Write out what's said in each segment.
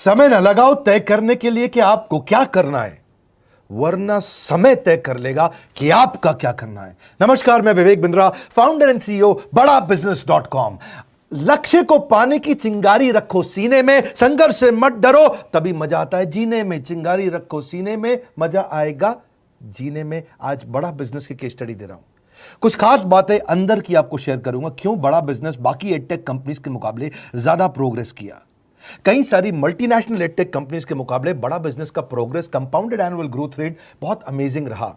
समय न लगाओ तय करने के लिए कि आपको क्या करना है, वरना समय तय कर लेगा कि आपका क्या करना है। नमस्कार, मैं Vivek Bindra, founder and CEO BadaBusiness.com। लक्ष्य को पाने की चिंगारी रखो सीने में, संघर्ष से मत डरो, तभी मजा आता है जीने में। चिंगारी रखो सीने में, मजा आएगा जीने में। आज बड़ा बिजनेस की केस स्टडी दे रहा हूं, कुछ खास बातें अंदर की आपको शेयर करूंगा, क्यों बड़ा बिजनेस बाकी एडटेक कंपनीज के मुकाबले ज्यादा प्रोग्रेस किया। कई सारी मल्टीनेशनल एडटेक कंपनीज के मुकाबले बड़ा बिजनेस का progress, compounded annual growth rate बहुत अमेजिंग रहा।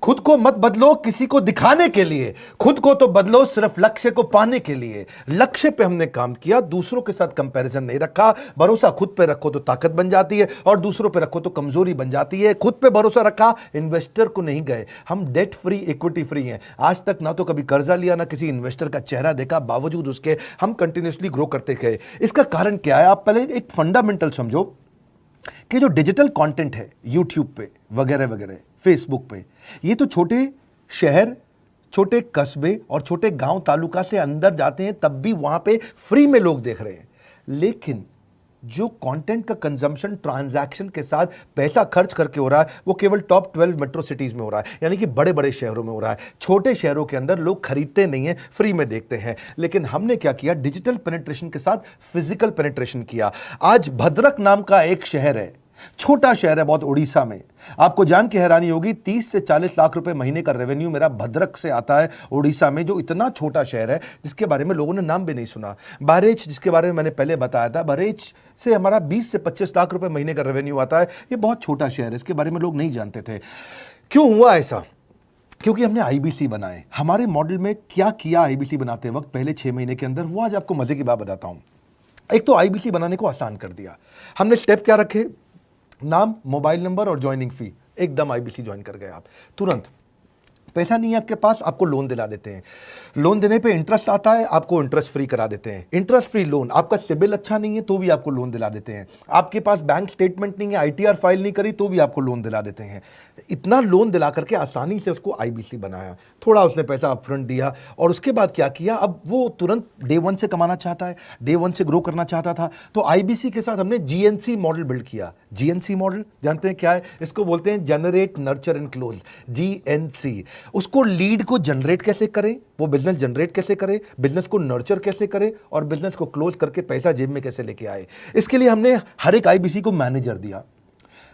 खुद को मत बदलो किसी को दिखाने के लिए, खुद को तो बदलो सिर्फ लक्ष्य को पाने के लिए। लक्ष्य पे हमने काम किया, दूसरों के साथ कंपैरिजन नहीं रखा। भरोसा खुद पे रखो तो ताकत बन जाती है, और दूसरों पे रखो तो कमजोरी बन जाती है। खुद पे भरोसा रखा, इन्वेस्टर को नहीं गए। हम डेट फ्री, इक्विटी फ्री हैं। आज तक ना तो कभी कर्जा लिया, ना किसी इन्वेस्टर का चेहरा देखा, बावजूद उसके हम कंटिन्यूसली ग्रो करते गए। इसका कारण क्या है? आप पहले एक फंडामेंटल समझो कि जो डिजिटल कंटेंट है यूट्यूब पे वगैरह वगैरह, फेसबुक पे, ये तो छोटे शहर, छोटे कस्बे और छोटे गांव तालुका से अंदर जाते हैं, तब भी वहां पे फ्री में लोग देख रहे हैं। लेकिन जो कंटेंट का कंजम्पशन ट्रांजैक्शन के साथ पैसा खर्च करके हो रहा है, वो केवल टॉप 12 मेट्रो सिटीज में हो रहा है, यानी कि बड़े बड़े शहरों में हो रहा है। छोटे शहरों के अंदर लोग खरीदते नहीं हैं, फ्री में देखते हैं। लेकिन हमने क्या किया? डिजिटल पेनिट्रेशन के साथ फिजिकल पेनिट्रेशन किया। आज भद्रक नाम का एक शहर है, छोटा शहर है बहुत, उड़ीसा में। आपको जान के हैरानी होगी, 30 से 40 लाख रुपए महीने का रेवेन्यू मेरा भद्रक से आता है, उड़ीसा में, जो इतना छोटा शहर है जिसके बारे में लोगों ने नाम भी नहीं सुना। बहरेच, जिसके बारे में मैंने पहले बताया था, बहरेच से हमारा 20 से 25 लाख रुपए महीने का रेवेन्यू आता है। ये बहुत छोटा शहर है, इसके बारे में लोग नहीं जानते थे। क्यों हुआ ऐसा? क्योंकि हमने आईबीसी बनाए। हमारे मॉडल में क्या किया आईबीसी बनाते वक्त, पहले 6 महीने के अंदर, वो आज आपको मजे की बात बताता हूं। एक तो आईबीसी बनाने को आसान कर दिया हमने। स्टेप क्या रखे? नाम, मोबाइल नंबर और ज्वाइनिंग फी। एकदम आईबीसी ज्वाइन कर गए आप तुरंत। पैसा नहीं है आपके पास, आपको लोन दिला देते हैं। लोन देने पे इंटरेस्ट आता है, आपको इंटरेस्ट फ्री करा देते हैं। Interest free loan. आपका सिबिल अच्छा नहीं है तो भी आपको लोन दिला देते हैं। आपके पास बैंक स्टेटमेंट नहीं है, आईटीआर फाइल नहीं करी, तो भी आपको लोन दिला देते हैं। इतना लोन दिला करके आसानी से उसको आईबीसी बनाया। थोड़ा उसने पैसा अपफ्रंट दिया, और उसके बाद क्या किया? अब वो तुरंत डे 1 से कमाना चाहता है, डे 1 से ग्रो करना चाहता था, तो आईबीसी के साथ हमने जीएनसी मॉडल बिल्ड किया। जीएनसी मॉडल जानते हैं क्या है? इसको बोलते हैं generate, nurture and close, GNC. उसको लीड को जनरेट कैसे करें, वो बिजनेस जनरेट कैसे करे, बिजनेस को नर्चर कैसे करे, और बिजनेस को क्लोज करके पैसा जेब में कैसे लेके आए। इसके लिए हमने हर एक आईबीसी को मैनेजर दिया।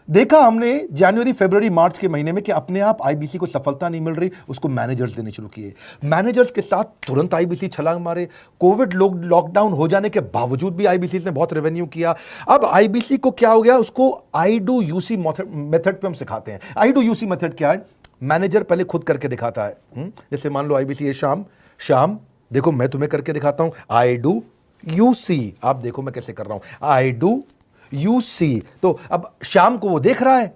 देखा हमने जनवरी, फरवरी, मार्च के महीने में कि अपने आप आईबीसी को सफलता नहीं मिल रही, उसको मैनेजर्स देने शुरू किए। मैनेजर्स के साथ तुरंत आईबीसी छलांग मारे। कोविड लॉकडाउन हो जाने के बावजूद भी आईबीसी ने बहुत रेवेन्यू किया। अब आईबीसी को क्या हो गया? उसको आई डू यूसी मेथड पे हम सिखाते हैं। आई डू यूसी मेथड क्या है? मैनेजर पहले खुद करके दिखाता है। जैसे मान लो आईबीसी है, शाम देखो मैं तुम्हें करके दिखाता हूं, आई डू यूसी। आप देखो मैं कैसे कर रहा हूं, आई डू यूसी। तो अब शाम को वो देख रहा है,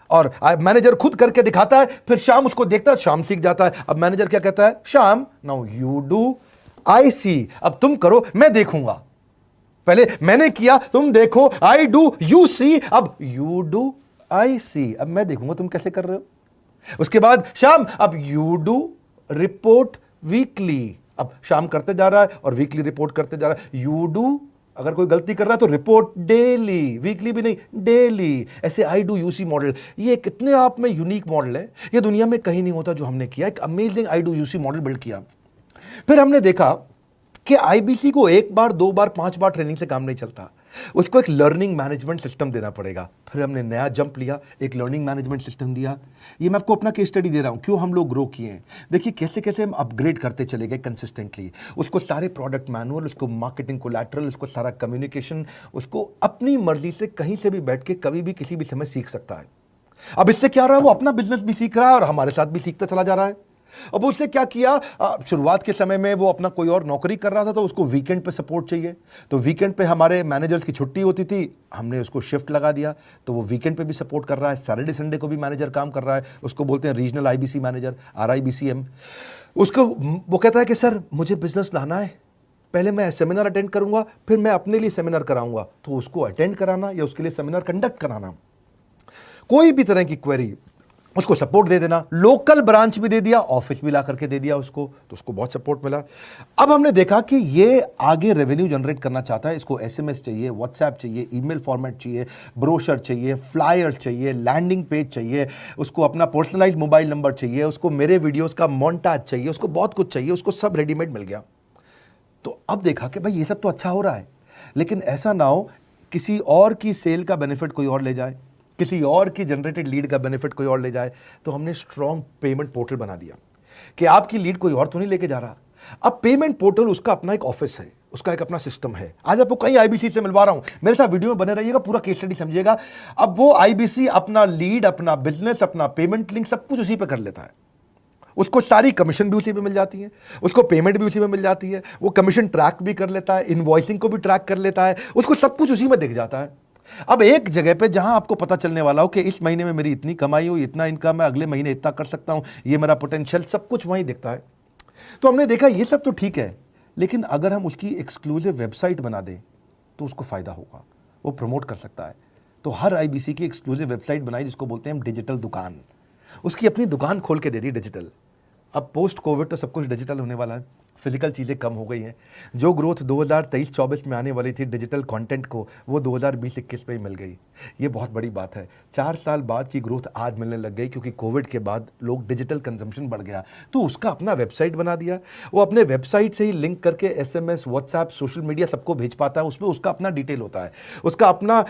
और मैनेजर खुद करके दिखाता है, फिर शाम उसको देखता है, शाम सीख जाता है। अब मैनेजर क्या कहता है? शाम, नाउ यू डू आई सी। अब तुम करो, मैं देखूंगा। पहले मैंने किया, तुम देखो, आई डू यू सी, अब यू डू आई सी। अब मैं देखूंगा तुम कैसे कर रहे हो। उसके बाद शाम, अब यू डू रिपोर्ट वीकली। अब शाम करते जा रहा है और वीकली रिपोर्ट करते जा रहा है। यू डू, अगर कोई गलती कर रहा है तो रिपोर्ट डेली, वीकली भी नहीं, डेली। ऐसे आई डू यूसी मॉडल, ये कितने आप में यूनिक मॉडल है, ये दुनिया में कहीं नहीं होता जो हमने किया। एक amazing I do UC model build किया। फिर हमने देखा कि आईबीसी को 1 बार, 2 बार, 5 बार ट्रेनिंग से काम नहीं चलता, उसको एक लर्निंग मैनेजमेंट सिस्टम देना पड़ेगा। फिर हमने नया जंप लिया, एक लर्निंग मैनेजमेंट सिस्टम दिया। ये मैं आपको अपना केस स्टडी दे रहा हूं, क्यों हम लोग ग्रो किए हैं। देखिए कैसे कैसे हम अपग्रेड करते चले गए कंसिस्टेंटली। उसको सारे प्रोडक्ट मैनुअल, उसको मार्केटिंग कोलैटरल, उसको सारा कम्युनिकेशन, उसको अपनी मर्जी से कहीं से भी बैठ के कभी भी किसी भी समय सीख सकता है। अब इससे क्या रहा है? वो अपना बिजनेस भी सीख रहा है और हमारे साथ भी सीखता चला जा रहा है। अब उससे क्या किया? शुरुआत के समय में वो अपना कोई और नौकरी कर रहा था, तो उसको वीकेंड पे सपोर्ट चाहिए। तो वीकेंड पे हमारे मैनेजर्स की छुट्टी होती थी, हमने उसको शिफ्ट लगा दिया, तो वो वीकेंड पे भी सपोर्ट कर रहा है। सैटरडे संडे को भी मैनेजर काम कर रहा है। उसको बोलते हैं रीजनल आईबीसी मैनेजर, RIBCM। उसको वो कहता है कि सर मुझे बिजनेस लाना है, पहले मैं सेमिनार अटेंड करूंगा, फिर मैं अपने लिए सेमिनार कराऊंगा। तो उसको अटेंड कराना या उसके लिए सेमिनार कंडक्ट कराना, कोई भी तरह की क्वेरी, उसको सपोर्ट दे देना, लोकल ब्रांच भी दे दिया, ऑफिस भी ला करके दे दिया उसको, तो उसको बहुत सपोर्ट मिला। अब हमने देखा कि ये आगे रेवेन्यू जनरेट करना चाहता है, इसको एसएमएस चाहिए, व्हाट्सएप चाहिए, ईमेल फॉर्मेट चाहिए, ब्रोशर चाहिए, फ्लायर चाहिए, लैंडिंग पेज चाहिए, उसको अपना पर्सनलाइज्ड मोबाइल नंबर चाहिए, उसको मेरे वीडियोस का मोन्टाज चाहिए, उसको बहुत कुछ चाहिए, उसको सब रेडीमेड मिल गया। तो अब देखा कि भाई ये सब तो अच्छा हो रहा है, लेकिन ऐसा ना हो किसी और की सेल का बेनिफिट कोई और ले जाए, किसी और की जनरेटेड लीड का बेनिफिट कोई और ले जाए। तो हमने स्ट्रॉन्ग पेमेंट पोर्टल बना दिया कि आपकी लीड कोई और तो नहीं लेके जा रहा। अब पेमेंट पोर्टल उसका अपना एक ऑफिस है, उसका एक अपना सिस्टम है। आज आपको कई आईबीसी से मिलवा रहा हूं, मेरे साथ वीडियो में बने रहिएगा, पूरा केस स्टडी समझिएगा। अब वो आईबीसी अपना लीड, अपना बिजनेस, अपना पेमेंट लिंक सब कुछ उसी पे कर लेता है। उसको सारी कमीशन भी उसी पे मिल जाती है, उसको पेमेंट भी उसी में मिल जाती है, वो कमीशन ट्रैक भी कर लेता है, इनवॉइसिंग को भी ट्रैक कर लेता है, उसको सब कुछ उसी में दिख जाता है। अब एक जगह पे जहां आपको पता चलने वाला हो कि इस महीने में मेरी इतनी कमाई हो, इतना इनकम है, अगले महीने इतना कर सकता हूं, ये मेरा पोटेंशियल, सब कुछ वहीं दिखता है। तो हमने देखा ये सब तो ठीक है, लेकिन अगर हम उसकी एक्सक्लूसिव वेबसाइट बना दें तो उसको फायदा होगा, वो प्रमोट कर सकता है। तो हर आईबीसी की एक्सक्लूसिव वेबसाइट बनाई, जिसको बोलते हैं हम डिजिटल दुकान। उसकी अपनी दुकान खोल के दे दी डिजिटल। अब पोस्ट कोविड तो सब कुछ डिजिटल होने वाला है, फिजिकल चीज़ें कम हो गई हैं। जो ग्रोथ 2023-24 में आने वाली थी डिजिटल कंटेंट को, वो 2020-21 में ही मिल गई। ये बहुत बड़ी बात है। 4 साल बाद की ग्रोथ आज मिलने लग गई, क्योंकि कोविड के बाद लोग डिजिटल कंजम्पशन बढ़ गया। तो उसका अपना वेबसाइट बना दिया, वो अपने वेबसाइट से ही लिंक करके एसएमएस, व्हाट्सएप, सोशल मीडिया सबको भेज पाता है। उसमें उसका अपना डिटेल होता है, उसका अपना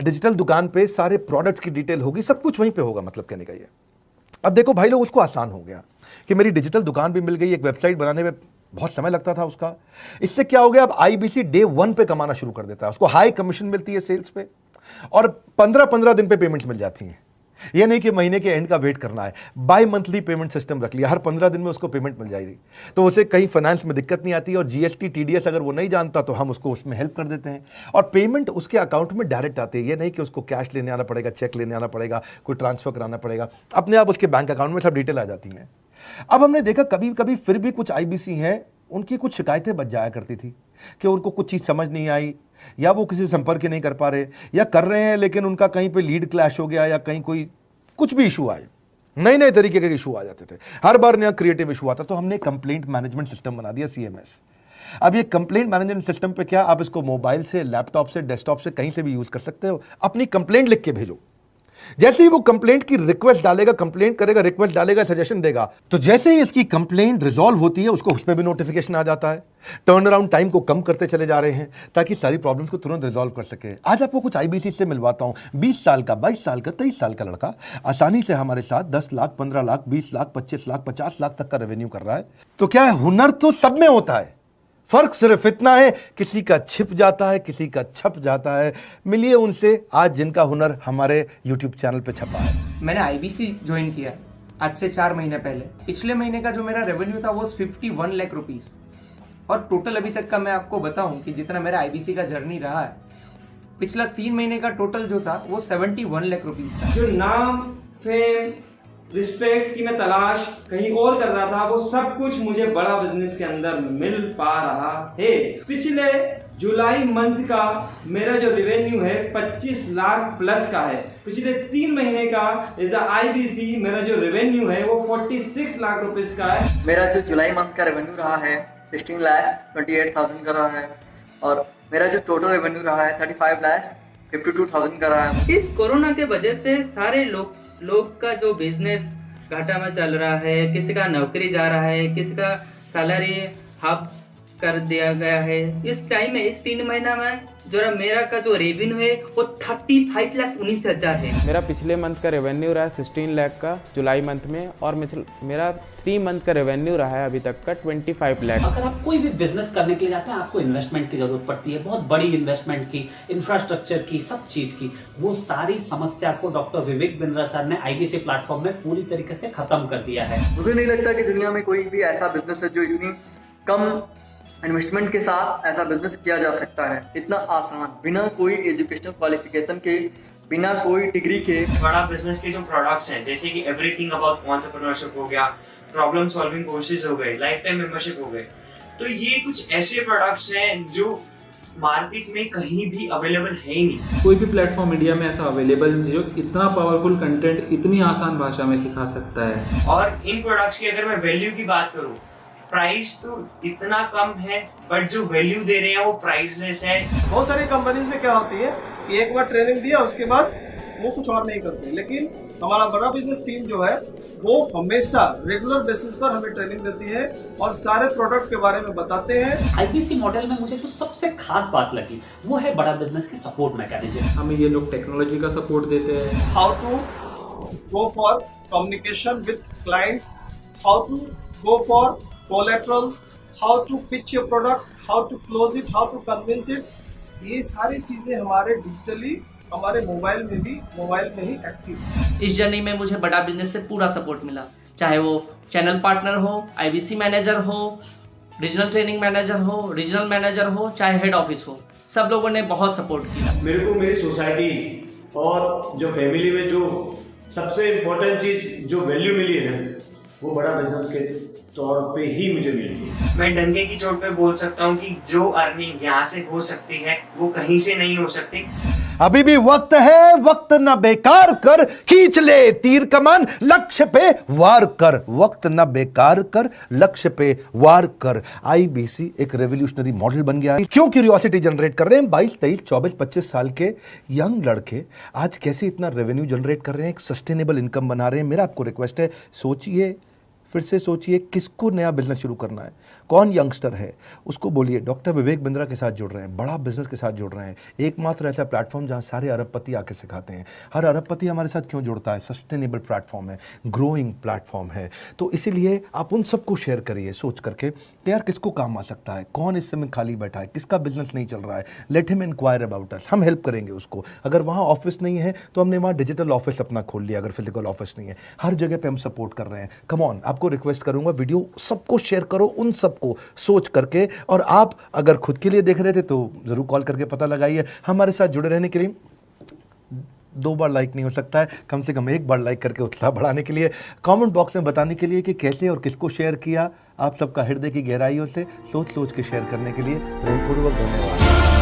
डिजिटल दुकान पे सारे प्रोडक्ट्स की डिटेल होगी, सब कुछ वहीं पर होगा। मतलब कहने का ये, अब देखो भाई लोग, उसको आसान हो गया कि मेरी डिजिटल दुकान भी मिल गई। एक वेबसाइट बनाने में बहुत समय लगता था उसका। इससे क्या हो गया, अब आईबीसी डे 1 पे कमाना शुरू कर देता है। उसको हाई कमीशन मिलती है सेल्स पे, और 15-15 दिन पे पेमेंट्स मिल जाती हैं। ये नहीं कि महीने के एंड का वेट करना है, बाय मंथली पेमेंट सिस्टम रख लिया, हर 15 दिन में उसको पेमेंट मिल जाएगी। तो उसे कहीं फाइनेंस में दिक्कत नहीं आती, और जीएसटी, टीडीएस अगर वो नहीं जानता तो हम उसको उसमें हेल्प कर देते हैं, और पेमेंट उसके अकाउंट में डायरेक्ट आती है। ये नहीं कि उसको कैश लेने आना पड़ेगा, चेक लेने आना पड़ेगा, कोई ट्रांसफर कराना पड़ेगा, अपने आप उसके बैंक अकाउंट में सब डिटेल आ जाती हैं। अब हमने देखा कभी कभी फिर भी कुछ आईबीसी हैं, उनकी कुछ शिकायतें बच जाया करती थी कि उनको कुछ चीज़ समझ नहीं आई, या वो किसी संपर्क ही नहीं कर पा रहे, या कर रहे हैं लेकिन उनका कहीं पे लीड क्लैश हो गया, या कहीं कोई कुछ भी इशू आए, नए नए तरीके के इशू आ जाते थे, हर बार नया क्रिएटिव इशू आता। तो हमने कंप्लेंट मैनेजमेंट सिस्टम बना दिया, सीएमएस। अब ये कंप्लेंट मैनेजमेंट सिस्टम पे क्या, आप इसको मोबाइल से, लैपटॉप से, डेस्कटॉप से, कहीं से भी यूज कर सकते हो। अपनी कंप्लेंट लिख के भेजो, जैसे ही वो कंप्लेंट की रिक्वेस्ट डालेगा, कंप्लेंट करेगा, रिक्वेस्ट डालेगा, सजेशन देगा, तो जैसे ही इसकी कंप्लेंट रिजॉल्व होती है, उसको उस पर भी नोटिफिकेशन आ जाता है। टर्न अराउंड टाइम को कम करते चले जा रहे हैं, ताकि सारी प्रॉब्लम्स को तुरंत रिजॉल्व कर सके। आज आपको कुछ आईबीसी से मिलवाता हूं। 20 साल का, 22 साल का, 23 साल का लड़का आसानी से हमारे साथ 10 लाख, 15 लाख, 20 लाख, 25 लाख, 50 लाख तक का रेवेन्यू कर रहा है। तो क्या है, हुनर तो सब में होता है, फर्क सिर्फ इतना है, किसी का छिप जाता है, किसी का छप जाता है। मिलिए उनसे आज, जिनका हुनर हमारे यूट्यूब चैनल पे छपा है। मैंने आईबीसी ज्वाइन किया आज से 4 महीने पहले। पिछले महीने का जो मेरा रेवेन्यू था वो 51 लाख रुपीस, और टोटल अभी तक का मैं आपको बताऊं कि जितना मेरा आईबीसी का जर्नी रहा है, पिछला 3 महीने का टोटल जो था वो 71 लाख रुपीस था। जो नाम, फेम, रिस्पेक्ट की मैं तलाश कहीं और कर रहा था, वो सब कुछ मुझे बड़ा बिजनेस के अंदर मिल पा रहा है। पिछले जुलाई मंथ का मेरा जो रेवेन्यू है 25 लाख प्लस का है। पिछले 3 महीने का एज आईबीसी मेरा जो रेवेन्यू है वो 46 लाख रुपए का है। मेरा जो जुलाई मंथ का रेवेन्यू रहा है 16 लाख 28,000 का रहा है, और मेरा जो टोटल रेवेन्यू रहा है 35 लाख 52,000 का रहा है। इस कोरोना के वजह से सारे लोग का जो बिजनेस घाटा में चल रहा है, किसी का नौकरी जा रहा है, किसी का सैलरी हाफ कर दिया गया है। इस टाइम में, इस 3 महीना में जो मेरा का जो रेवेन्यू है वो 35,19,000 है। मेरा पिछले मंथ का रेवेन्यू रहा है 16 लाख का जुलाई मंथ में, और मेरा 3 मंथ का रेवेन्यू रहा है अभी तक का 25 लाख। अगर आप कोई भी बिजनेस करने के लिए जाते हैं, आपको इन्वेस्टमेंट की जरूरत पड़ती है, बहुत बड़ी इन्वेस्टमेंट की, इंफ्रास्ट्रक्चर की, सब चीज की। वो सारी समस्या को डॉक्टर विवेक बिंद्रा सर ने आईबीसी प्लेटफॉर्म में पूरी तरीके से खत्म कर दिया है। मुझे नहीं लगता कि दुनिया में कोई भी ऐसा बिजनेस है जो इतनी कम इन्वेस्टमेंट के साथ ऐसा बिजनेस किया जा सकता है, इतना आसान, बिना कोई एजुकेशनल क्वालिफिकेशन के, बिना कोई डिग्री के। बड़ा बिजनेस के जो प्रोडक्ट्स हैं, जैसे कि एवरीथिंग अबाउट एंटरप्रेन्योरशिप हो गया, प्रॉब्लम सॉल्विंग कोर्सेज हो गए, लाइफ टाइम मेंबरशिप हो गए, तो ये कुछ ऐसे प्रोडक्ट्स हैं जो मार्केट में कहीं भी अवेलेबल है ही नहीं। कोई भी प्लेटफॉर्म इंडिया में ऐसा अवेलेबल नहीं जो इतना पावरफुल कंटेंट इतनी आसान भाषा में सिखा सकता है। और इन प्रोडक्ट्स की अगर मैं वैल्यू की बात करूं, प्राइस तो इतना कम है बट जो वैल्यू दे रहे हैं वो प्राइसलेस है। बहुत सारी कंपनीज में क्या होती है कि एक बार ट्रेनिंग दिया उसके बाद वो कुछ और नहीं करते, लेकिन हमारा बड़ा बिजनेस टीम जो है वो हमेशा रेगुलर बेसिस पर हमें ट्रेनिंग देती है और सारे प्रोडक्ट के बारे में बताते हैं। आईबीसी मॉडल में मुझे जो सबसे खास बात लगी वो है बड़ा बिजनेस की सपोर्ट मैकेनिज्म। हमें ये लोग टेक्नोलॉजी का सपोर्ट देते हैं। How to go for communication with clients, how to go for collaterals, how to pitch your product, how to close it, how to convince it, ये सारी चीजें हमारे डिजिटली हमारे मोबाइल में ही एक्टिव है। इस जर्नी में मुझे बड़ा बिजनेस से पूरा सपोर्ट मिला, चाहे वो चैनल पार्टनर हो, आईबीसी मैनेजर हो, रीजनल ट्रेनिंग मैनेजर हो, रीजनल मैनेजर हो, चाहे हेड ऑफिस हो, सब लोगों ने बहुत सपोर्ट किया। मेरे को मेरी सोसाइटी और जो फैमिली में जो सबसे इम्पोर्टेंट चीज़ जो वैल्यू मिली है ना, वो बड़ा बिजनेस के तौर पे ही मुझे मिली। मैं डंके की चोट पे बोल सकता हूँ कि जो अर्निंग यहाँ से हो सकती है वो कहीं से नहीं हो सकती। अभी भी वक्त है, वक्त न बेकार कर, खींच ले तीर कमान, लक्ष्य पे वार कर, वक्त न बेकार कर, लक्ष्य पे वार कर। आईबीसी एक रेवोल्यूशनरी मॉडल बन गया है। क्यों क्यूरियोसिटी जनरेट कर रहे हैं 22, 23, 24, 25 साल के यंग लड़के आज कैसे इतना रेवेन्यू जनरेट कर रहे हैं, एक सस्टेनेबल इनकम बना रहे हैं। मेरा आपको रिक्वेस्ट है, सोचिए, फिर से सोचिए, किसको नया बिजनेस शुरू करना है, कौन यंगस्टर है, उसको बोलिए डॉक्टर विवेक बिंद्रा के साथ जुड़ रहे हैं, बड़ा बिजनेस के साथ जुड़ रहे हैं। एकमात्र ऐसा प्लेटफॉर्म जहां सारे अरबपति आके सिखाते हैं। हर अरबपति हमारे साथ क्यों जुड़ता है? सस्टेनेबल प्लेटफॉर्म है, ग्रोइंग प्लेटफॉर्म है। तो इसीलिए आप उन सबको शेयर करिए सोच करके कि यार किसको काम आ सकता है, कौन इस समय खाली बैठा है, किसका बिजनेस नहीं चल रहा है, let him enquire about us, हम हेल्प करेंगे उसको। अगर वहाँ ऑफिस नहीं है तो हमने वहाँ डिजिटल ऑफिस अपना खोल लिया, अगर फिजिकल ऑफिस नहीं है, हर जगह पे हम सपोर्ट कर रहे हैं। कम ऑन, आपको रिक्वेस्ट करूंगा वीडियो सबको शेयर करो, उन सबको सोच करके। और आप अगर खुद के लिए देख रहे थे तो जरूर कॉल करके पता लगाइए। हमारे साथ जुड़े रहने के लिए 2 बार लाइक नहीं हो सकता है, कम से कम 1 बार लाइक करके उत्साह बढ़ाने के लिए, कमेंट बॉक्स में बताने के लिए कि कैसे और किसको शेयर किया। आप सबका हृदय की गहराइयों से सोच सोच के शेयर करने के लिए हृदयपूर्वक धन्यवाद।